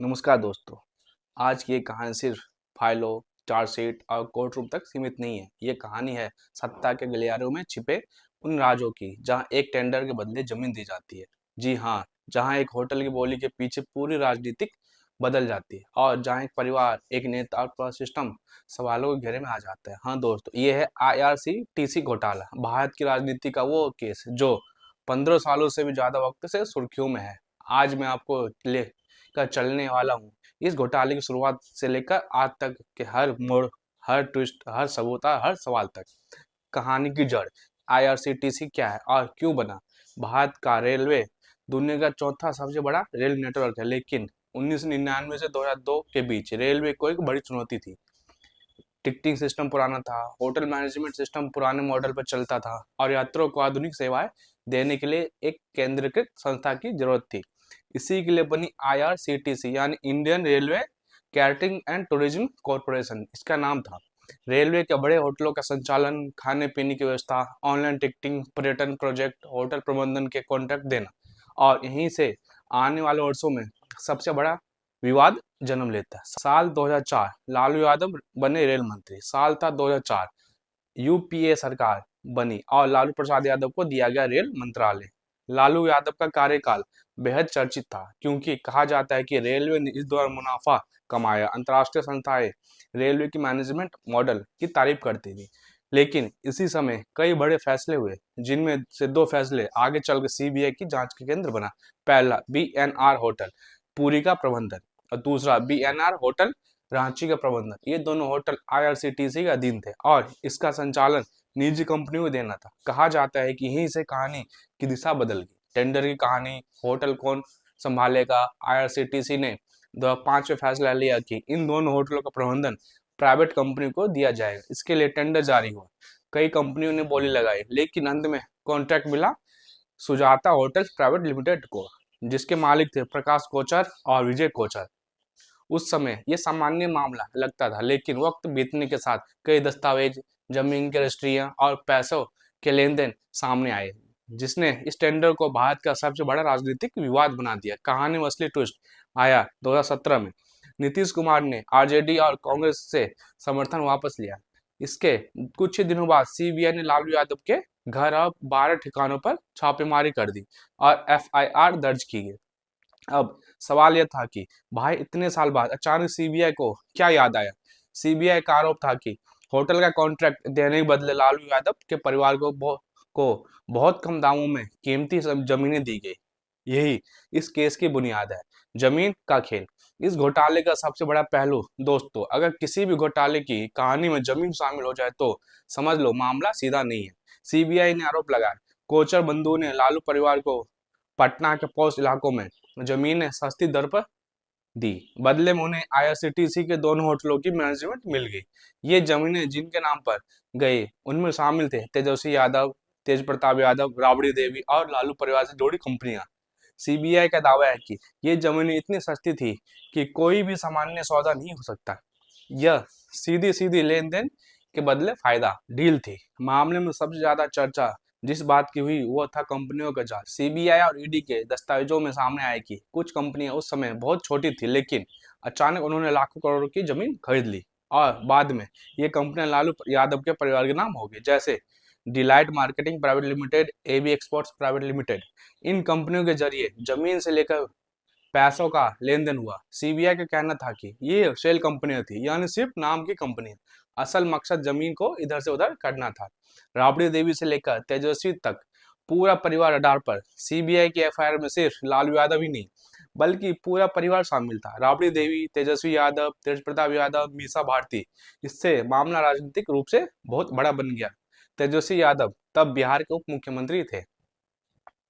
नमस्कार दोस्तों। आज की ये कहानी सिर्फ फाइलों, चार्जशीट और कोर्ट रूम तक सीमित नहीं है। ये कहानी है सत्ता के गलियारों में छिपे उन राजों की, जहां एक टेंडर के बदले जमीन दी जाती है। जी हाँ, जहां एक होटल की बोली के पीछे पूरी राजनीतिक बदल जाती है और जहां एक परिवार, एक नेता और पूरा सिस्टम सवालों के घेरे में आ जाता है। हाँ दोस्तों, ये है IRCTC घोटाला, भारत की राजनीति का वो केस जो 15 सालों से भी ज्यादा वक्त से सुर्खियों में है। आज मैं आपको ले का चलने वाला हूँ इस घोटाले की शुरुआत से लेकर आज तक के हर मोड़, हर ट्विस्ट, हर सबूत, हर सवाल तक। कहानी की जड़, IRCTC क्या है और क्यों बना। भारत का रेलवे दुनिया का चौथा सबसे बड़ा रेल नेटवर्क है, लेकिन 1999 से 2002 के बीच रेलवे को एक बड़ी चुनौती थी। टिकटिंग सिस्टम पुराना था, होटल मैनेजमेंट सिस्टम पुराने मॉडल पर चलता था और यात्रियों को आधुनिक सेवाएं देने के लिए एक केंद्रीकृत संस्था की जरूरत थी। इसी के लिए बनी IRCTC यानी Indian railway catering and tourism corporation इसका नाम था। रेलवे के बड़े होटलों का संचालन, खाने पीने की व्यवस्था, ऑनलाइन टिकटिंग, पर्यटन प्रोजेक्ट, होटल प्रबंधन के कॉन्ट्रैक्ट देना और यहीं से आने वाले वर्षों में सबसे बड़ा विवाद जन्म लेता है। साल 2004 लालू यादव बने रेल मंत्री। साल था 2004, UPA सरकार बनी और लालू प्रसाद यादव को दिया गया रेल मंत्रालय। लालू यादव का कार्यकाल बेहद चर्चित था क्योंकि कहा जाता है कि रेलवे ने इस दौरान मुनाफा कमाया। अंतर्राष्ट्रीय संस्थाएं रेलवे की मैनेजमेंट मॉडल की तारीफ करती थी, लेकिन इसी समय कई बड़े फैसले हुए, जिनमें से दो फैसले आगे चलकर CBI की जांच के केंद्र बना। पहला, BNR होटल पुरी का प्रबंधन और दूसरा BNR होटल रांची का प्रबंधन। ये दोनों होटल IRCTC के अधीन थे और इसका संचालन निजी कंपनियों को देना था। कहा जाता है कि यहीं से कहानी की दिशा बदल गई। टेंडर की कहानी, होटल कौन संभालेगा। IRCTC ने 2005 में फैसला लिया कि इन दोनों होटलों का प्रबंधन प्राइवेट कंपनी को दिया जाएगा। इसके लिए टेंडर जारी हुआ, कई कंपनियों ने बोली लगाई, लेकिन अंत में कॉन्ट्रैक्ट मिला सुजाता होटल्स प्राइवेट लिमिटेड को, जिसके मालिक थे प्रकाश कोचर और विजय कोचर। उस समय ये सामान्य मामला लगता था, लेकिन वक्त बीतने के साथ कई दस्तावेज, जमीन की रजिस्ट्रियां और पैसों के लेन देन सामने आए, जिसने इस टेंडर को भारत का सबसे बड़ा राजनीतिक विवाद बना दिया। कहानी में असली ट्विस्ट आया 2017 में। नीतीश कुमार ने RJD और कांग्रेस से समर्थन वापस लिया। इसके कुछ ही दिनों बाद CBI ने लालू यादव के घर और 12 ठिकानों पर छापेमारी कर दी और FIR दर्ज की गई। अब सवाल यह था कि भाई इतने साल बाद अचानक CBI को क्या याद आया। CBI का आरोप था कि होटल का कॉन्ट्रैक्ट देने के बदले लालू यादव के परिवार को बहुत कम दामों में कीमती जमीनें दी गई। यही इस केस की बुनियाद है, जमीन का खेल। इस घोटाले का सबसे बड़ा पहलू दोस्तों, अगर किसी भी घोटाले की कहानी में जमीन शामिल हो जाए तो समझ लो मामला सीधा नहीं है। CBI ने आरोप लगाया कोचर बंधुओं ने लालू परिवार को पटना के पॉश इलाकों में जमीनें सस्ती दर पर दी, बदले में उन्हें IRCTC के दोनों होटलों की मैनेजमेंट मिल गई। ये जमीनें जिनके नाम पर गई उनमें शामिल थे तेजस्वी यादव, तेज प्रताप यादव, राबड़ी देवी और लालू परिवार से जुड़ी कंपनियां। CBI का दावा है कि ये जमीनें इतनी सस्ती थी कि कोई भी सामान्य सौदा नहीं हो सकता। यह सीधी सीधी लेन देन के बदले फायदा डील थी। मामले में सबसे ज्यादा चर्चा जिस बात की हुई वो था कंपनियों का जाल। CBI और ED के दस्तावेजों में सामने आया कि कुछ कंपनियां उस समय बहुत छोटी थी, लेकिन अचानक उन्होंने लाखों करोड़ की जमीन खरीद ली और बाद में ये कंपनियां लालू यादव के परिवार के नाम हो गई, जैसे delight marketing private limited, AB exports private limited. इन कंपनियों के जरिए जमीन से लेकर पैसों का लेन देन हुआ। CBI का कहना था कि ये शेल कंपनियां थी, यानी सिर्फ नाम की कंपनी। असल मकसद जमीन को इधर से उधर करना था। राबड़ी देवी से लेकर तेजस्वी तक पूरा परिवार रडार पर। CBI की FIR में सिर्फ लालू यादव ही नहीं बल्कि पूरा परिवार शामिल था। राबड़ी देवी, तेजस्वी यादव, तेज प्रताप यादव, मीसा भारती। इससे मामला राजनीतिक रूप से बहुत बड़ा बन गया। तेजस्वी यादव तब बिहार के उप मुख्यमंत्री थे।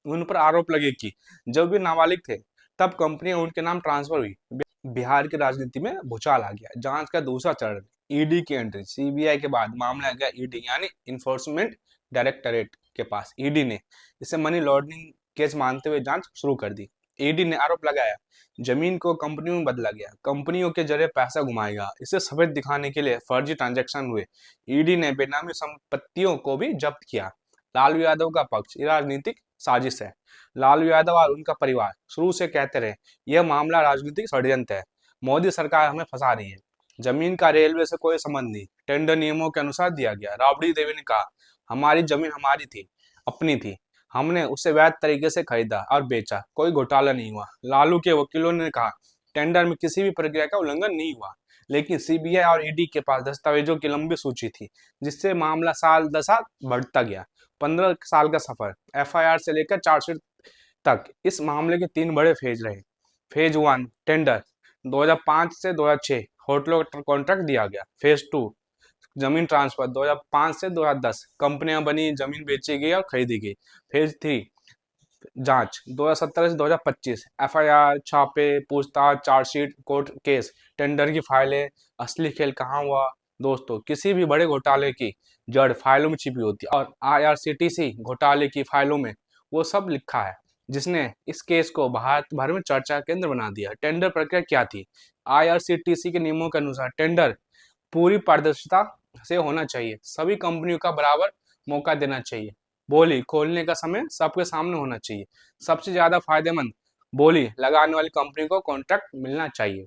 उन पर आरोप लगे कि जब वे नाबालिग थे तब कंपनियां उनके नाम ट्रांसफर हुई। बिहार की राजनीति में भूचाल आ गया। जांच का दूसरा चरण, ED की एंट्री। CBI के बाद मामला गया ED यानी इन्फोर्समेंट डायरेक्टरेट के पास। ED ने इसे मनी लॉन्ड्रिंग केस मानते हुए जांच शुरू कर दी। ED ने आरोप लगाया जमीन को कंपनियों में बदला गया, कंपनियों के जरिए पैसा घुमाएगा। इसे सफेद दिखाने के लिए फर्जी ट्रांजैक्शन हुए। ED ने बेनामी संपत्तियों को भी जब्त किया। लालू यादव का पक्ष, ये राजनीतिक साजिश है। लालू यादव और उनका परिवार शुरू से कहते रहे यह मामला राजनीतिक षड्यंत्र है, मोदी सरकार हमें फंसा रही है, जमीन का रेलवे से कोई संबंध नहीं, टेंडर नियमों के अनुसार दिया गया। राबड़ी देवी ने कहा हमारी जमीन हमारी थी, अपनी थी, हमने उसे वैध तरीके से खरीदा और बेचा, कोई घोटाला नहीं हुआ। लालू के वकीलों ने कहा टेंडर में किसी भी प्रक्रिया का उल्लंघन नहीं हुआ, लेकिन सीबीआई और ईडी के पास दस्तावेजों की लंबी सूची थी, जिससे मामला साल दर साल बढ़ता गया। 15 साल का सफर, एफआईआर से लेकर चार्जशीट तक इस मामले के 3 बड़े फेज रहे। फेज 1 टेंडर 2005 से 2006 होटलों का कॉन्ट्रैक्ट दिया गया। फेज 2 जमीन ट्रांसफर 2005 से 2010 कंपनियां बनी, जमीन बेची गई और खरीदी गई। फेज 3 जांच 2017 से 2025 एफआईआर, छापे, पूछताछ, चार्जशीट, कोर्ट केस, टेंडर की फाइलें, असली खेल कहाँ हुआ। दोस्तों, किसी भी बड़े घोटाले की जड़ फाइलों में छिपी होती है और आईआरसीटीसी घोटाले की फाइलों में वो सब लिखा है, जिसने इस केस को भारत भर में चर्चा का केंद्र बना दिया। टेंडर प्रक्रिया क्या थी? आईआरसीटीसी के नियमों के अनुसार टेंडर पूरी पारदर्शिता से होना चाहिए, सभी कंपनियों का बराबर मौका देना चाहिए, बोली खोलने का समय सबके सामने होना चाहिए, सबसे ज्यादा फायदेमंद बोली लगाने वाली कंपनी को कॉन्ट्रैक्ट मिलना चाहिए।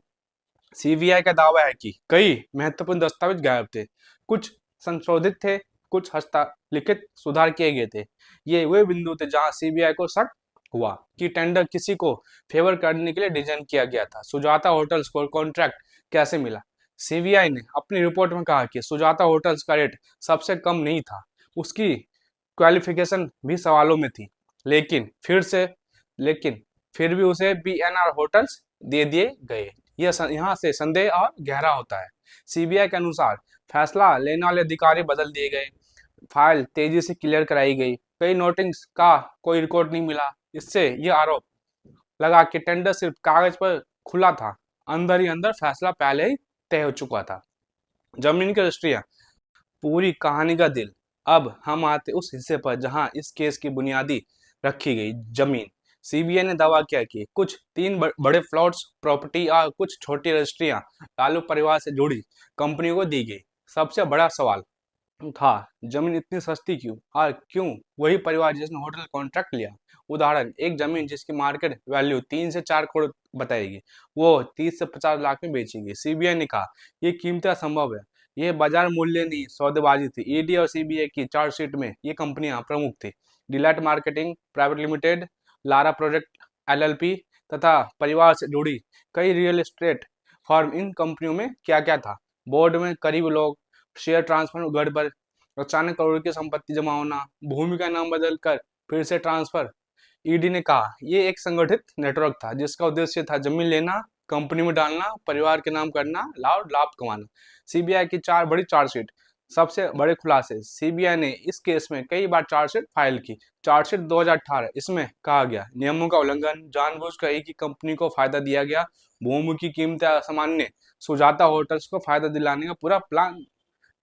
सीबीआई का दावा है कि कई महत्वपूर्ण दस्तावेज गायब थे, कुछ संशोधित थे, कुछ हस्तलिखित सुधार किए गए थे। ये वे बिंदु थे जहां सीबीआई को शक हुआ कि टेंडर किसी को फेवर करने के लिए डिजाइन किया गया था। सुजाता होटल्स को कॉन्ट्रैक्ट कैसे मिला? सीबीआई ने अपनी रिपोर्ट में कहा कि सुजाता होटल्स का रेट सबसे कम नहीं था, उसकी क्वालिफिकेशन भी सवालों में थी, लेकिन फिर भी उसे बीएनआर होटल्स दे दिए गए। यहाँ से संदेह और गहरा होता है। सीबीआई के अनुसार फैसला लेने वाले अधिकारी बदल दिए गए, फाइल तेजी से क्लियर कराई गई, कई नोटिंग्स का कोई रिकॉर्ड नहीं मिला। इससे यह आरोप लगा कि टेंडर सिर्फ कागज पर खुला था, अंदर ही अंदर फैसला पहले ही तय हो चुका था। जमीन की रजिस्ट्रियां पूरी कहानी का दिल। अब हम आते उस हिस्से पर जहां इस केस की बुनियादी रखी गई। जमीन, सीबीआई ने दावा किया कि कुछ 3 बड़े प्लॉट्स प्रॉपर्टी और कुछ छोटी रजिस्ट्रियां लालू परिवार से जुड़ी कंपनियों को दी गई। सबसे बड़ा सवाल था जमीन इतनी सस्ती क्यों, और क्यों वही परिवार जिसने होटल कॉन्ट्रैक्ट लिया। उदाहरण, एक जमीन जिसकी मार्केट वैल्यू 3 से 4 करोड़ बताएगी, वो 30 से 50 लाख में बेचेगी। सीबीआई ने कहा ये कीमतें असंभव है, ये बाजार मूल्य नहीं, सौदेबाजी थी। ईडी और सीबीआई की चार्जशीट में ये कंपनियां प्रमुख थी। Delight marketing private limited, Lara project LLP तथा परिवार से जुड़ी कई रियल एस्टेट फर्म। इन कंपनियों में क्या क्या था? बोर्ड में करीब लोग, शेयर ट्रांसफर गड़बड़, अचानक करोड़ की संपत्ति जमा होना, भूमि का नाम बदलकर फिर से ट्रांसफर। ईडी ने कहा ये एक संगठित नेटवर्क था जिसका उद्देश्य था जमीन लेना, कंपनी में डालना, परिवार के नाम करना, लाभ कमाना। सीबीआई की 4 बड़ी चार्जशीट, सबसे बड़े खुलासे। सीबीआई ने इस केस में कई बार चार्जशीट फाइल की। चार्जशीट 2018, इसमें कहा गया नियमों का उल्लंघन, जानबूझकर एक ही कंपनी को फायदा दिया गया, भूमि की कीमतें असामान्य, सुजाता होटल्स को फायदा दिलाने का पूरा प्लान।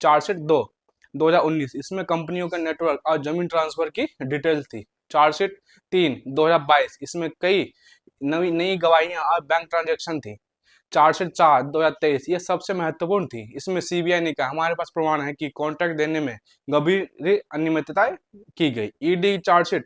चार्जशीट 2019, इसमें कंपनियों का नेटवर्क और जमीन ट्रांसफर की डिटेल थी। चार्जशीट 2022, इसमें कई नई गवाहियां और बैंक ट्रांजैक्शन थी। चार्जशीट 2023, ये सबसे महत्वपूर्ण थी। इसमें सीबीआई ने कहा हमारे पास प्रमाण है कि कॉन्ट्रैक्ट देने में गंभीर अनियमितताएं की गई। ईडी चार्जशीट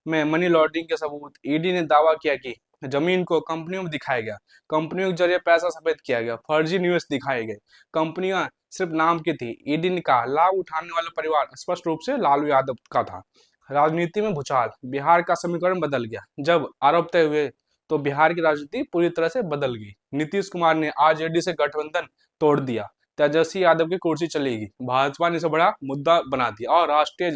में मनी लॉन्ड्रिंग के सबूत। ईडी ने दावा किया कि जमीन को कंपनियों में दिखाया गया, कंपनियों के जरिए पैसा सफेद किया गया, फर्जी निवेश दिखाए गए, कंपनियां सिर्फ नाम की थी। ईडी ने कहा लाभ उठाने वाला परिवार स्पष्ट रूप से लालू यादव का था। राजनीति में भूचाल, बिहार का समीकरण बदल गया। जब आरोप तय हुए तो बिहार की राजनीति पूरी तरह से बदल गई। नीतीश कुमार ने आरजेडी से गठबंधन तोड़ दिया, तेजस्वी यादव की कुर्सी चली गई, भाजपा ने इसे बड़ा मुद्दा बना दिया और राष्ट्रीय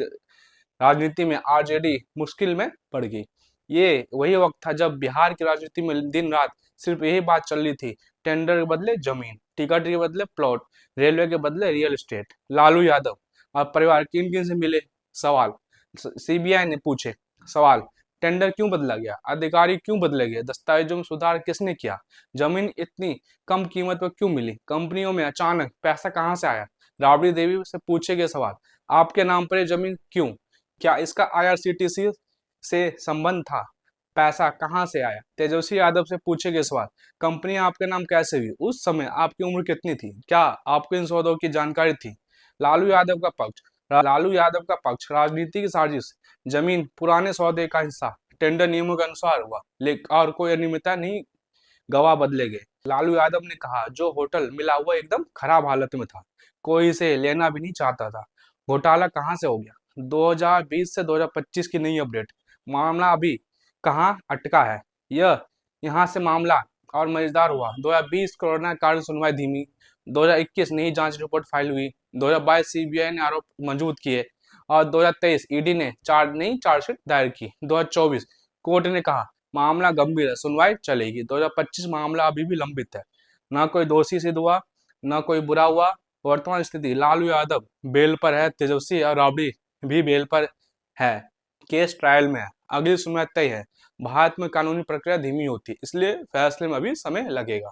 राजनीति में आरजेडी मुश्किल में पड़ गई। ये वही वक्त था जब बिहार की राजनीति में दिन रात सिर्फ यही बात चल रही थी, टेंडर के बदले जमीन, टिकट के बदले प्लॉट, रेलवे के बदले रियल एस्टेट। लालू यादव और परिवार किन किन से मिले? सवाल सीबीआई ने पूछे। सवाल, टेंडर क्यों बदला गया, अधिकारी क्यों बदले गए, दस्तावेजों में सुधार किसने किया, जमीन इतनी कम कीमत पर क्यों मिली, कंपनियों में अचानक पैसा कहां से आया। राबड़ी देवी से पूछे गए सवाल, आपके नाम पर ये जमीन क्यों, क्या इसका आईआरसीटीसी से संबंध था, पैसा कहां से आया। तेजस्वी यादव से पूछे गए सवाल, कंपनी आपके नाम कैसे हुई, उस समय आपकी उम्र कितनी थी, क्या आपको इन सौदों की जानकारी थी। लालू यादव का पक्ष, राजनीति की साजिश, जमीन पुराने सौदे का हिस्सा, टेंडर नियमों के अनुसार हुआ, लेकिन और कोई अनियमितता नहीं, गवाह बदले गए। लालू यादव ने कहा जो होटल मिला हुआ एकदम खराब हालत में था, कोई इसे लेना भी नहीं चाहता था। घोटाला कहाँ से हो गया? 2020 से 2025 की नई अपडेट, मामला अभी कहाँ अटका है? यह यहाँ से मामला और मजेदार हुआ। 2020 कोरोना कारण सुनवाई धीमी, 2021 नई जांच रिपोर्ट फाइल हुई, 2022 सीबीआई ने आरोप मौजूद किए और 2023 ईडी ने नई चार्जशीट दायर की। 2024 कोर्ट ने कहा मामला गंभीर है, सुनवाई चलेगी। 2025 मामला अभी भी लंबित है, ना कोई दोषी सिद्ध हुआ, ना कोई बुरा हुआ। वर्तमान स्थिति, लालू यादव बेल पर है, तेजस्वी और राबड़ी भी बेल पर है, केस ट्रायल में है, अगली सुनवाई तय है। भारत में कानूनी प्रक्रिया धीमी होती है, इसलिए फैसले में अभी समय लगेगा।